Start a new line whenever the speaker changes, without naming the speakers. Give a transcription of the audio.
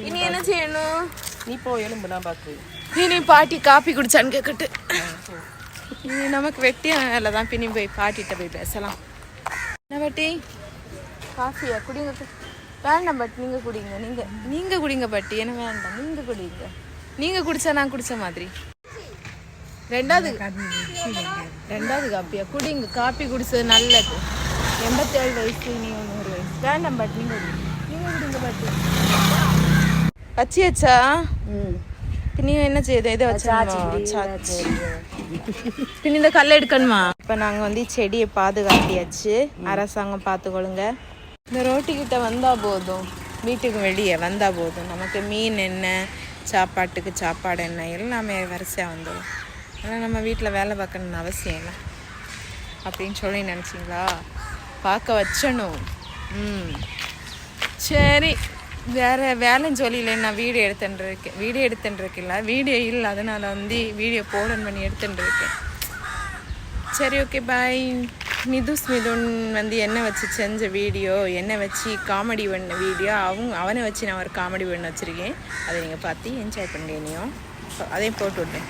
இனி என்ன செய்யணும்?
நீ போ எலும்பு நான் பார்த்து.
இனி பாட்டி காப்பி குடிச்சான்னு கேட்கட்டு. இனி நமக்கு வெட்டியான வேலை தான். பின்னி போய் பாட்டிகிட்ட போய் பேசலாம். என்ன பாட்டி காஃபியா குடிங்க? வேண்டாம் பாட்டி, நீங்கள் குடிங்க. நீங்கள் குடிங்க பாட்டி, என்ன வேண்டாம், நீங்கள் குடிங்க. நீங்கள் குடித்தா நான் குடித்த மாதிரி. ரெண்டாவது காப்பியா குடிங்க. காப்பி குடிச்சது நல்லது. 87 வயசு, நீ 100 வயசு. வேண்டாம் பாட்டி, நீங்கள் குடிங்க பாட்டி. வச்சியாச்சா? பின்னி என்ன செய்யுது? இதை வச்சு பின்னி இந்த கல்லை எடுக்கணுமா? இப்போ நாங்கள் செடியை பாதுகாத்தியாச்சு. அரசாங்கம் பார்த்துக்கொள்ளுங்க. இந்த ரோட்டிக்கிட்ட வந்தால் போதும், வீட்டுக்கு வெளியே வந்தால் போதும், நமக்கு மீன் என்ன, சாப்பாட்டுக்கு சாப்பாடு என்ன எல்லாமே வரிசையாக வந்துடும். ஆனால் நம்ம வீட்டில் வேலை பார்க்கணுன்னு அவசியம் இல்லை அப்படின்னு சொல்லி நினச்சிங்களா? பார்க்க வச்சணும். சரி, வேறு வேலைன்னு சொல்லல. நான் வீடியோ எடுத்துட்டுருக்கேன். வீடியோ இல்லை, அதனால் வீடியோ போடன் பண்ணி எடுத்துட்டுருக்கேன். சரி, ஓகே, பாய். மிதுன் என்ன வச்சு செஞ்ச வீடியோ, என்ன வச்சு காமெடி பண்ண வீடியோ, அவனை வச்சு நான் ஒரு காமெடி பண்ண வச்சுருக்கேன். அதை நீங்கள் பார்த்து என்ஜாய் பண்ணுறீங்க. அதையும் போட்டு விட்டேன்.